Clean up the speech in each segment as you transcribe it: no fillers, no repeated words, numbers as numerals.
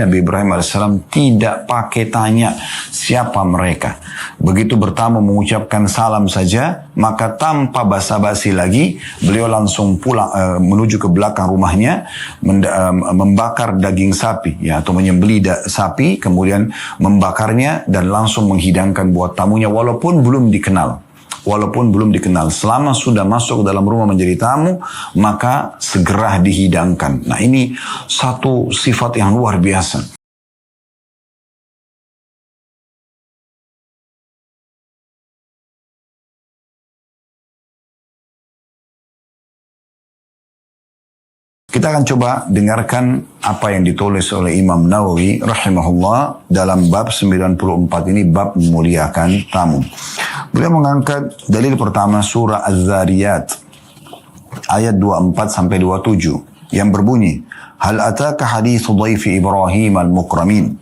Nabi Ibrahim alaihissalam tidak pakai tanya siapa mereka. Begitu bertamu mengucapkan salam saja, maka tanpa basa-basi lagi, beliau langsung pulang menuju ke belakang rumahnya, membakar daging sapi, ya, atau menyembelih sapi, kemudian membakarnya dan langsung menghidangkan buat tamunya walaupun belum dikenal. Selama sudah masuk ke dalam rumah menjadi tamu, maka segera dihidangkan. Nah, ini satu sifat yang luar biasa. Kita akan coba dengarkan apa yang ditulis oleh Imam Nawawi rahimahullah dalam bab 94 ini, bab memuliakan tamu. Beliau mengangkat dalil pertama surah Az-Zariyat ayat 24-27 yang berbunyi, Hal ataka hadithu dhaifi Ibrahim al-mukramin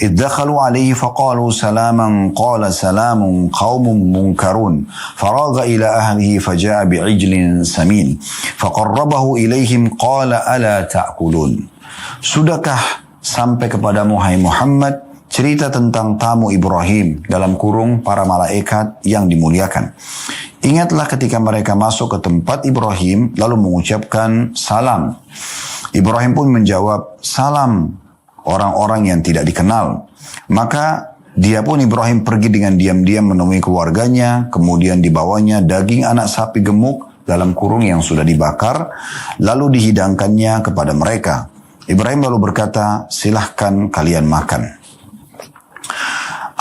idh dakhalu alaihi faqalu salaman qala salamun qaumun munkarun faragha ila ahlihi faja'a bi'ijlin samin faqarrabahu ilaihim qala ala ta'kulun. Sudahkah sampai kepadamu hai Muhammad cerita tentang tamu Ibrahim dalam kurung para malaikat yang dimuliakan. Ingatlah ketika mereka masuk ke tempat Ibrahim lalu mengucapkan salam. Ibrahim pun menjawab salam orang-orang yang tidak dikenal. Maka dia pun Ibrahim pergi dengan diam-diam menemui keluarganya, kemudian dibawanya daging anak sapi gemuk dalam kurung yang sudah dibakar, lalu dihidangkannya kepada mereka. Ibrahim lalu berkata, silahkan kalian makan.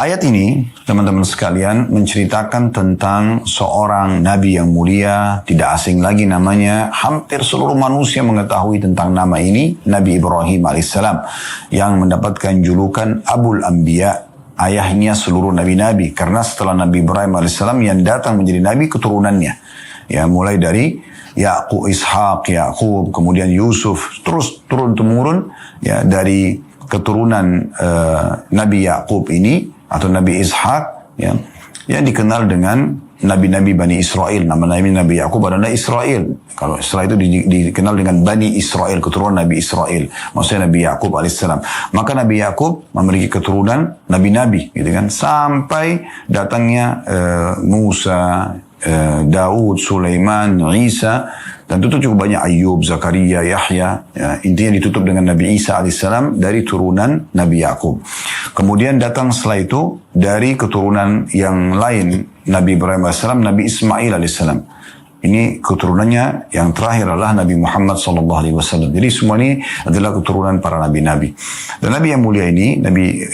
Ayat ini, teman-teman sekalian, menceritakan tentang seorang nabi yang mulia, tidak asing lagi namanya. Hampir seluruh manusia mengetahui tentang nama ini, Nabi Ibrahim alaihissalam, yang mendapatkan julukan Abul Anbiya, ayahnya seluruh nabi-nabi. Karena setelah Nabi Ibrahim alaihissalam yang datang menjadi nabi keturunannya, ya, mulai dari Yaqub, Ishak, Yaqub, kemudian Yusuf, terus turun-temurun, ya, dari keturunan Nabi Yaqub ini atau Nabi Ishak, ya, yang dikenal dengan Nabi-Nabi Bani Israel. Nama Nabi Yaqub adalah Israel. Kalau Israel itu dikenal dengan Bani Israel, keturunan Nabi Israel. Maksudnya Nabi Yaqub alaihissalam. Maka Nabi Yaqub memiliki keturunan Nabi-Nabi, gitu kan, sampai datangnya Musa, Daud, Sulaiman, Isa, dan itu cukup banyak, Ayub, Zakaria, Yahya, ya, intinya ditutup dengan Nabi Isa alaihissalam dari turunan Nabi Yaqub. Kemudian datang setelah itu dari keturunan yang lain Nabi Ibrahim alaihissalam, Nabi Ismail alaihissalam. Ini keturunannya yang terakhir adalah Nabi Muhammad SAW. Jadi semua ini adalah keturunan para nabi-nabi. Dan Nabi yang mulia ini, Nabi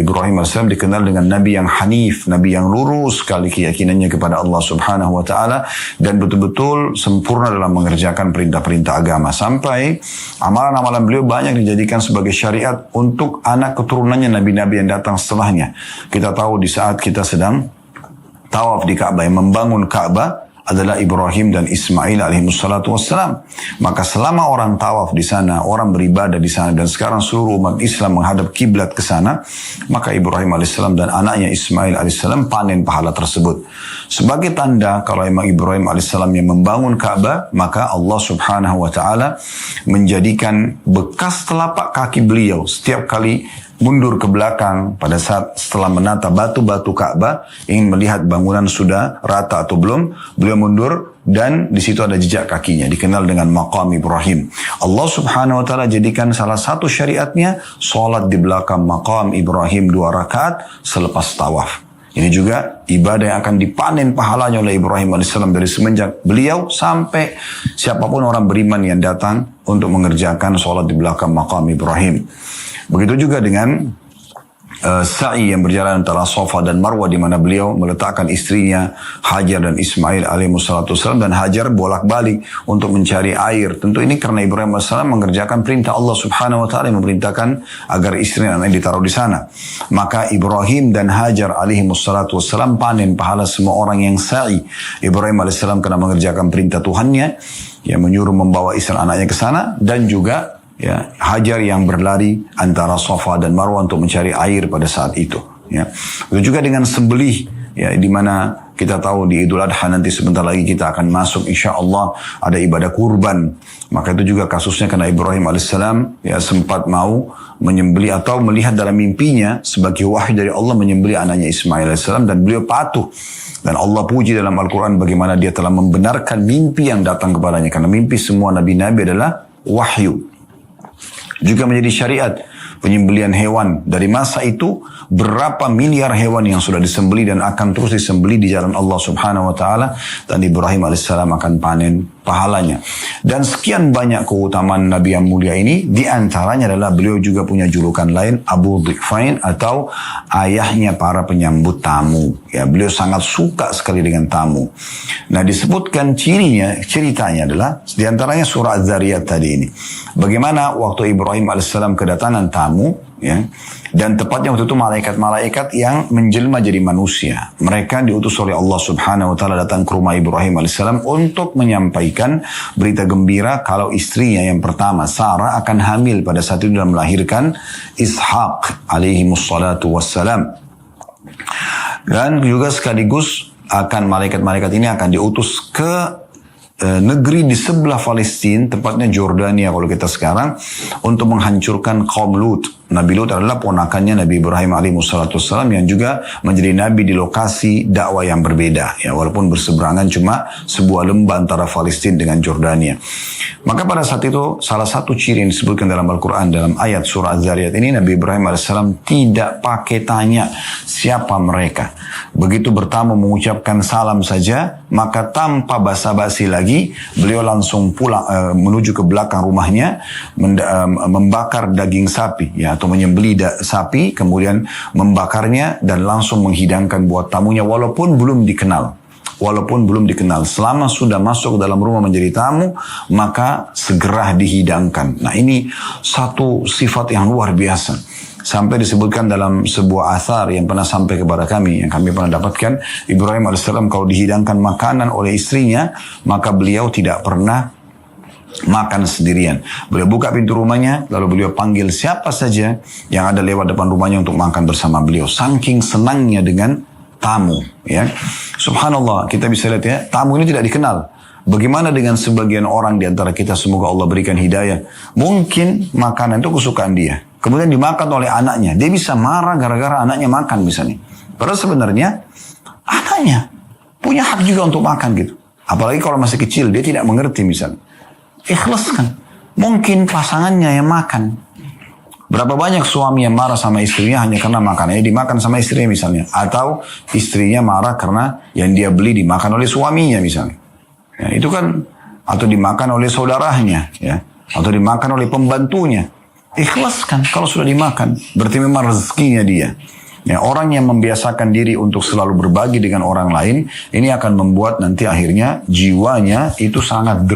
Ibrahim AS dikenal dengan Nabi yang hanif, Nabi yang lurus sekali keyakinannya kepada Allah Subhanahu Wa Taala dan betul-betul sempurna dalam mengerjakan perintah-perintah agama. Sampai amalan-amalan beliau banyak dijadikan sebagai syariat untuk anak keturunannya nabi-nabi yang datang setelahnya. Kita tahu di saat kita sedang tawaf di Ka'bah, yang membangun Ka'bah adalah Ibrahim dan Ismail alaihissalatu wassalam. Maka selama orang tawaf di sana, orang beribadah di sana, dan sekarang seluruh umat Islam menghadap kiblat ke sana, maka Ibrahim alaihissalam dan anaknya Ismail alaihissalam panen pahala tersebut. Sebagai tanda kalau memang Ibrahim alaihissalam yang membangun Ka'bah, maka Allah Subhanahu wa taala menjadikan bekas telapak kaki beliau setiap kali mundur ke belakang pada saat setelah menata batu-batu Ka'bah, ingin melihat bangunan sudah rata atau belum, beliau mundur dan di situ ada jejak kakinya, dikenal dengan maqam Ibrahim. Allah Subhanahu wa taala jadikan salah satu syariatnya salat di belakang maqam Ibrahim 2 rakaat selepas tawaf. Ini juga ibadah yang akan dipanen pahalanya oleh Ibrahim alaihissalam dari semenjak beliau sampai siapapun orang beriman yang datang untuk mengerjakan salat di belakang maqam Ibrahim. Begitu juga dengan sa'i yang berjalan antara Safa dan Marwah, di mana beliau meletakkan istrinya Hajar dan Ismail alaihissalam, dan Hajar bolak-balik untuk mencari air. Tentu ini karena Ibrahim alaihissalam mengerjakan perintah Allah Subhanahu wa taala yang memerintahkan agar istri dan anaknya ditaruh di sana. Maka Ibrahim dan Hajar alaihissalam panen pahala semua orang yang sa'i. Ibrahim alaihissalam karena mengerjakan perintah Tuhannya yang menyuruh membawa istri anaknya ke sana, dan juga ya, Hajar yang berlari antara Safa dan Marwah untuk mencari air pada saat itu. Ya. Itu juga dengan sembelih, ya, di mana Kita tahu di Idul Adha nanti sebentar lagi kita akan masuk, insya Allah ada ibadah kurban. Maka itu juga kasusnya karena Ibrahim alaihissalam ya sempat mau menyembelih atau melihat dalam mimpinya sebagai wahyu dari Allah menyembelih anaknya Ismail alaihissalam, dan beliau patuh. Dan Allah puji dalam Al-Quran bagaimana dia telah membenarkan mimpi yang datang kepadanya. Karena mimpi semua nabi-nabi adalah wahyu. Juga menjadi syariat penyembelihan hewan. Dari masa itu berapa miliar hewan yang sudah disembeli dan akan terus disembeli di jalan Allah subhanahu wa ta'ala. Dan Ibrahim alaihissalam akan panen pahalanya. Dan sekian banyak keutamaan Nabi yang mulia ini. Di antaranya adalah beliau juga punya julukan lain, Abu Dhifain, atau ayahnya para penyambut tamu. Ya, beliau sangat suka sekali dengan tamu. Nah, disebutkan ceritanya adalah di antaranya surah Az-Zariyat tadi ini. Bagaimana waktu Ibrahim alaihissalam kedatangan tamu, ya, dan tepatnya waktu itu malaikat-malaikat yang menjelma jadi manusia. Mereka diutus oleh Allah subhanahu wa ta'ala datang ke rumah Ibrahim alaihissalam untuk menyampaikan berita gembira kalau istrinya yang pertama, Sarah, akan hamil pada saat itu dan melahirkan Ishaq alaihi wassalatu wassalam. Dan juga sekaligus malaikat-malaikat ini akan diutus ke negeri di sebelah Palestina, tepatnya Jordania kalau kita sekarang, untuk menghancurkan kaum Lut. Nabi Lut adalah ponakannya Nabi Ibrahim alaihissalam yang juga menjadi nabi di lokasi dakwah yang berbeda. Ya, walaupun berseberangan cuma sebuah lembah antara Palestina dengan Jordania. Maka pada saat itu salah satu ciri yang disebutkan dalam Al-Quran dalam ayat surah Az-Zariyat ini, Nabi Ibrahim alaihissalam tidak pakai tanya siapa mereka. Begitu bertamu mengucapkan salam saja, maka tanpa basa-basi lagi beliau langsung pulang menuju ke belakang rumahnya, membakar daging sapi, ya, atau menyembelih sapi, kemudian membakarnya dan langsung menghidangkan buat tamunya walaupun belum dikenal. Selama sudah masuk ke dalam rumah menjadi tamu, maka segera dihidangkan. Nah, ini satu sifat yang luar biasa. Sampai disebutkan dalam sebuah athar yang pernah sampai kepada kami, yang kami pernah dapatkan, Ibrahim alaihissalam kalau dihidangkan makanan oleh istrinya, maka beliau tidak pernah makan sendirian. Beliau buka pintu rumahnya, lalu beliau panggil siapa saja yang ada lewat depan rumahnya untuk makan bersama beliau. Saking senangnya dengan tamu, ya. Subhanallah, kita bisa lihat ya, tamu ini tidak dikenal. Bagaimana dengan sebagian orang di antara kita, semoga Allah berikan hidayah. Mungkin makanan itu kesukaan dia, kemudian dimakan oleh anaknya. Dia bisa marah gara-gara anaknya makan misalnya. Padahal sebenarnya anaknya punya hak juga untuk makan gitu. Apalagi kalau masih kecil, dia tidak mengerti misalnya. Ikhlaskan. Mungkin pasangannya yang makan. Berapa banyak suami yang marah sama istrinya hanya karena makanannya dimakan sama istrinya misalnya. Atau istrinya marah karena yang dia beli dimakan oleh suaminya misalnya. Ya, itu kan, atau dimakan oleh saudaranya, ya, atau dimakan oleh pembantunya. Ikhlaskan kalau sudah dimakan, berarti memang rezekinya dia. Ya, orang yang membiasakan diri untuk selalu berbagi dengan orang lain, ini akan membuat nanti akhirnya jiwanya itu sangat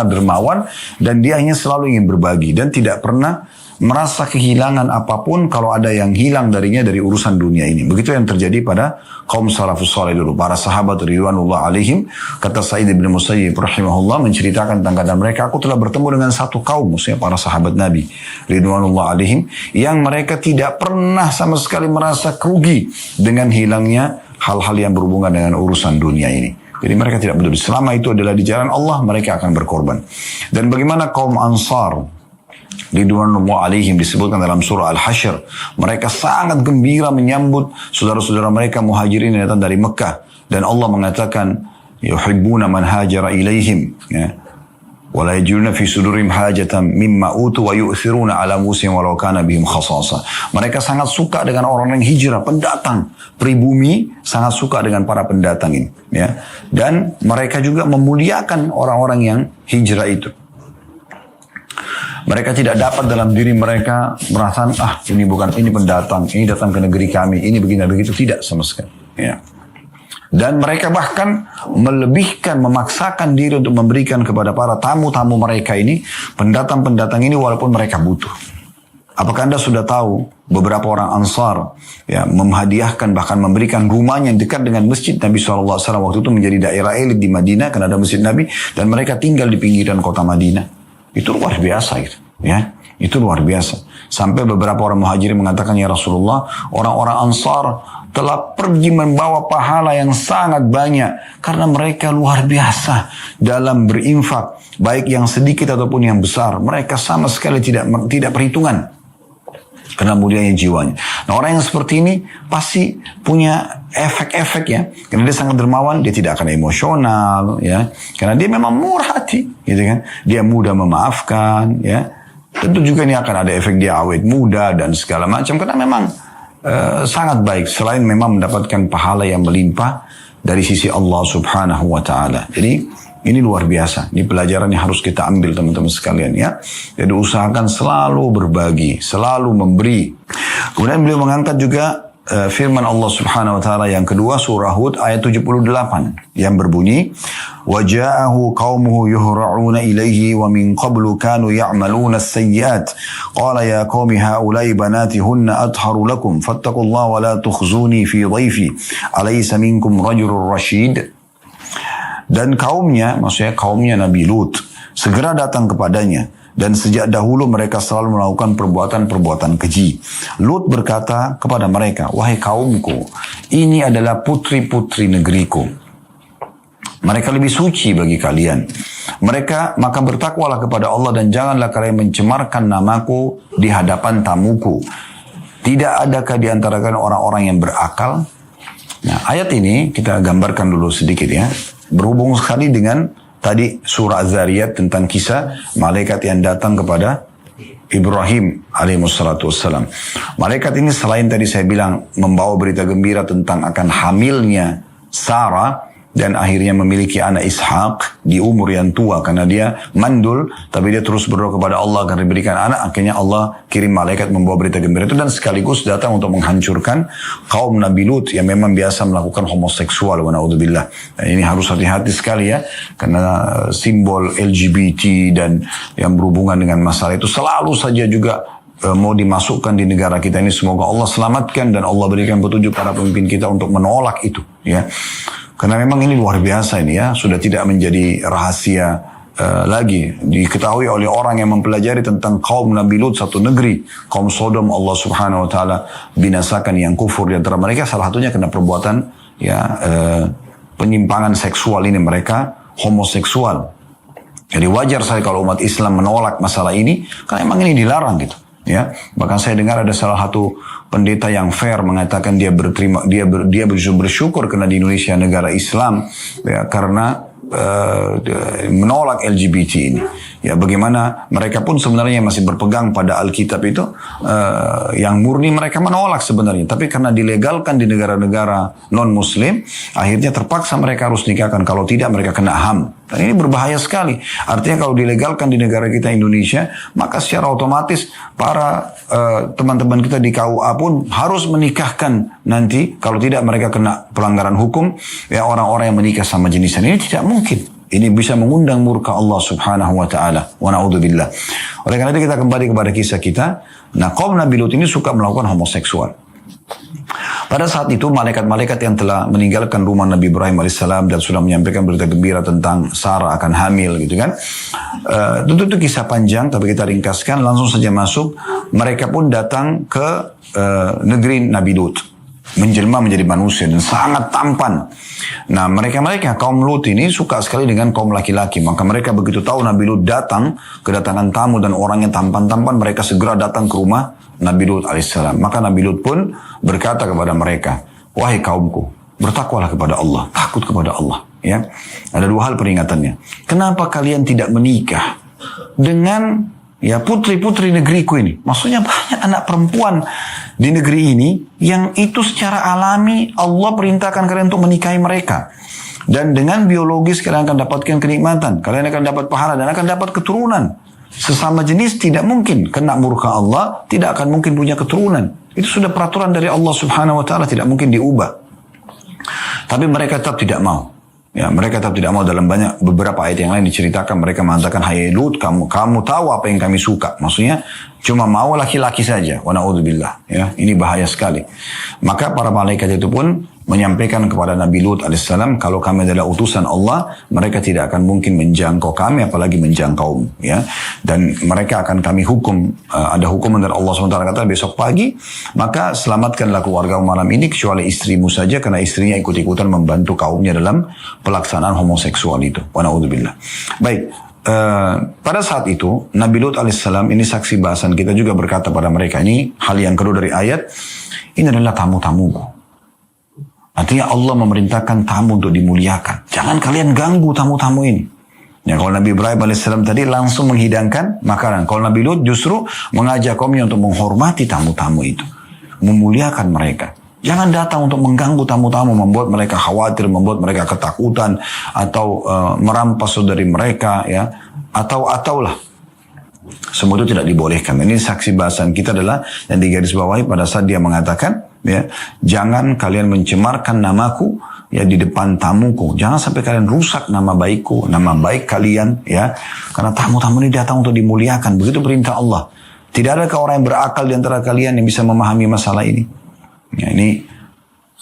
dermawan, dan dia hanya selalu ingin berbagi dan tidak pernah merasa kehilangan apapun kalau ada yang hilang darinya dari urusan dunia ini. Begitu yang terjadi pada kaum salafus saleh dulu, para sahabat ridwanullah alaihim. Kata Sa'id bin Musayyib rahimahullah menceritakan tentang keadaan mereka, aku telah bertemu dengan satu kaum, maksudnya para sahabat Nabi ridwanullah alaihim, yang mereka tidak pernah sama sekali merasa kerugi dengan hilangnya hal-hal yang berhubungan dengan urusan dunia ini. Jadi mereka tidak peduli, selama itu adalah di jalan Allah, mereka akan berkorban. Dan bagaimana kaum Ansar ridwanullah alaihim disebutkan dalam surah Al-Hasyr, mereka sangat gembira menyambut saudara-saudara mereka muhajirin yang datang dari Mekah, dan Allah mengatakan yuhibbuna man hajara ilaihim, ya, wala yajiduna fi sudurihim hajatan mimma utu wa yu'thiruna ala anfusihim walau kana bihim khasasa. Mereka sangat suka dengan orang yang hijrah, pendatang, pribumi, sangat suka dengan para pendatang ini, ya. Dan mereka juga memuliakan orang-orang yang hijrah itu. Mereka tidak dapat dalam diri mereka merasa, ini pendatang, ini datang ke negeri kami, ini begini begitu, tidak sama sekali. Ya. Dan mereka bahkan melebihkan, memaksakan diri untuk memberikan kepada para tamu-tamu mereka ini, pendatang-pendatang ini walaupun mereka butuh. Apakah Anda sudah tahu beberapa orang Ansar ya menghadiahkan, bahkan memberikan rumahnya yang dekat dengan masjid Nabi SAW waktu itu menjadi daerah elit di Madinah karena ada masjid Nabi, dan mereka tinggal di pinggiran kota Madinah. Itu luar biasa gitu, ya. Itu luar biasa. Sampai beberapa orang muhajirin mengatakan, ya Rasulullah, orang-orang Ansar telah pergi membawa pahala yang sangat banyak. Karena mereka luar biasa dalam berinfak. Baik yang sedikit ataupun yang besar. Mereka sama sekali tidak perhitungan. Karena mulianya jiwanya. Nah, orang yang seperti ini pasti punya efek-efek ya. Karena dia sangat dermawan, dia tidak akan emosional ya. Karena dia memang murah hati, gitu kan. Dia mudah memaafkan ya. Tentu juga ini akan ada efek dia awet muda dan segala macam. Karena memang sangat baik. Selain memang mendapatkan pahala yang melimpah dari sisi Allah Subhanahu wa Ta'ala. Jadi ini luar biasa. Ini pelajaran yang harus kita ambil teman-teman sekalian ya. Jadi usahakan selalu berbagi, selalu memberi. Kemudian beliau mengangkat juga firman Allah Subhanahu wa Ta'ala yang kedua, surah Hud ayat 78 yang berbunyi, وَجَاءَهُ قَوْمُهُ يُهْرَعُونَ إِلَيْهِ وَمِنْ قَبْلُ كَانُوا يَعْمَلُونَ السَّيِّئَاتِ قَالَ يَا قَوْمِ هَؤُلَاءِ بَنَاتِي هُنَّ أَطْهَرُ لَكُمْ فَاتَّقُوا اللَّهَ وَلَا تُخْزُونِي فِي ضَيْفِي أَلَيْسَ مِنْكُمْ رَجُلٌ رَشِيدٌ. Dan kaumnya, maksudnya kaumnya Nabi Lut, segera datang kepadanya. Dan sejak dahulu mereka selalu melakukan perbuatan-perbuatan keji. Lut berkata kepada mereka, wahai kaumku, ini adalah putri-putri negeriku. Mereka lebih suci bagi kalian. Maka bertakwalah kepada Allah dan janganlah kalian mencemarkan namaku di hadapan tamuku. Tidak adakah di antara kalian orang-orang yang berakal? Nah, ayat ini kita gambarkan dulu sedikit ya. Berhubung sekali dengan tadi surah Az-Zariyat tentang kisah malaikat yang datang kepada Ibrahim alaihissalatu wassalam. Malaikat ini selain tadi saya bilang membawa berita gembira tentang akan hamilnya Sarah dan akhirnya memiliki anak Ishak di umur yang tua karena dia mandul, tapi dia terus berdoa kepada Allah agar diberikan anak. Akhirnya Allah kirim malaikat membawa berita gembira itu dan sekaligus datang untuk menghancurkan kaum Nabi Lut yang memang biasa melakukan homoseksual. Wa na'udzubillah. Nah, ini harus hati-hati sekali ya, karena simbol LGBT dan yang berhubungan dengan masalah itu selalu saja juga mau dimasukkan di negara kita ini. Semoga Allah selamatkan dan Allah berikan petunjuk para pemimpin kita untuk menolak itu ya. Karena memang ini luar biasa ini ya, sudah tidak menjadi rahasia lagi. Diketahui oleh orang yang mempelajari tentang kaum Nabi Lut satu negeri. Kaum Sodom Allah Subhanahu wa Ta'ala binasakan yang kufur di antara mereka. Salah satunya kena perbuatan ya penyimpangan seksual ini, mereka homoseksual. Jadi wajar saya kalau umat Islam menolak masalah ini, karena memang ini dilarang gitu. Ya, bahkan saya dengar ada salah satu pendeta yang fair mengatakan dia bersyukur karena di Indonesia negara Islam ya, karena menolak LGBT ini. Ya, bagaimana mereka pun sebenarnya masih berpegang pada Alkitab itu yang murni mereka menolak sebenarnya. Tapi karena dilegalkan di negara-negara non-Muslim, akhirnya terpaksa mereka harus nikahkan. Kalau tidak mereka kena HAM. Dan ini berbahaya sekali. Artinya kalau dilegalkan di negara kita Indonesia, maka secara otomatis para teman-teman kita di KUA pun harus menikahkan nanti. Kalau tidak mereka kena pelanggaran hukum. Ya, orang-orang yang menikah sama jenisan ini tidak mungkin. Ini bisa mengundang murka Allah Subhanahu wa Ta'ala. Wa na'udzubillah. Oleh karena itu kita kembali kepada kisah kita. Nah, kaum Nabi Lut ini suka melakukan homoseksual. Pada saat itu malaikat-malaikat yang telah meninggalkan rumah Nabi Ibrahim alaihissalam dan sudah menyampaikan berita gembira tentang Sarah akan hamil gitu kan. Tentu itu kisah panjang tapi kita ringkaskan, langsung saja masuk. Mereka pun datang ke negeri Nabi Lut, menjelma menjadi manusia dan sangat tampan. Nah, mereka kaum Lut ini suka sekali dengan kaum laki-laki. Maka mereka begitu tahu Nabi Lut datang, kedatangan tamu dan orangnya tampan-tampan, mereka segera datang ke rumah Nabi Lut alaihissalam. Maka Nabi Lut pun berkata kepada mereka, wahai kaumku, bertakwalah kepada Allah, takut kepada Allah. Ya, ada dua hal peringatannya. Kenapa kalian tidak menikah dengan ya putri-putri negeriku ini? Maksudnya banyak anak perempuan di negeri ini yang itu secara alami Allah perintahkan kalian untuk menikahi mereka. Dan dengan biologis kalian akan dapatkan kenikmatan, kalian akan dapat pahala dan akan dapat keturunan. Sesama jenis tidak mungkin kena murka Allah, tidak akan mungkin punya keturunan. Itu sudah peraturan dari Allah Subhanahu wa Ta'ala, tidak mungkin diubah. Tapi mereka tetap tidak mau. Ya, mereka tetap tidak mau. Dalam beberapa ayat yang lain diceritakan, mereka mengatakan, hai Lut, kamu tahu apa yang kami suka. Maksudnya Cuma mau laki-laki saja. Wa na'udzubillah. Ya, ini bahaya sekali. Maka para malaikat itu pun menyampaikan kepada Nabi Lut alaihissalam, kalau kami adalah utusan Allah, mereka tidak akan mungkin menjangkau kami, apalagi menjangkau, ya. Dan mereka akan kami hukum, ada hukuman dari Allah SWT, kata besok pagi, maka selamatkanlah keluarga malam ini, kecuali istrimu saja, karena istrinya ikut-ikutan membantu kaumnya dalam pelaksanaan homoseksual itu. Wa na'udzubillah. Baik. Pada saat itu Nabi Lut alaihissalam, ini saksi bahasan kita, juga berkata pada mereka, ini hal yang kedua dari ayat, ini adalah tamu-tamuku. Artinya Allah memerintahkan tamu untuk dimuliakan. Jangan kalian ganggu tamu-tamu ini. Ya, kalau Nabi Ibrahim alaihissalam tadi langsung menghidangkan makanan, kalau Nabi Lut justru mengajak kaumnya untuk menghormati tamu-tamu itu, memuliakan mereka. Jangan datang untuk mengganggu tamu-tamu, membuat mereka khawatir, membuat mereka ketakutan, atau merampas saudari mereka, ya, ataulah. Semua itu tidak dibolehkan. Ini saksi bahasan kita adalah yang digarisbawahi pada saat dia mengatakan, ya, jangan kalian mencemarkan namaku, ya, di depan tamuku. Jangan sampai kalian rusak nama baikku, nama baik kalian, ya, karena tamu-tamu ini datang untuk dimuliakan. Begitu perintah Allah. Tidak adakah orang yang berakal di antara kalian yang bisa memahami masalah ini? Ya, ini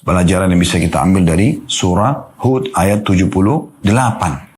pelajaran yang bisa kita ambil dari surah Hud ayat 78.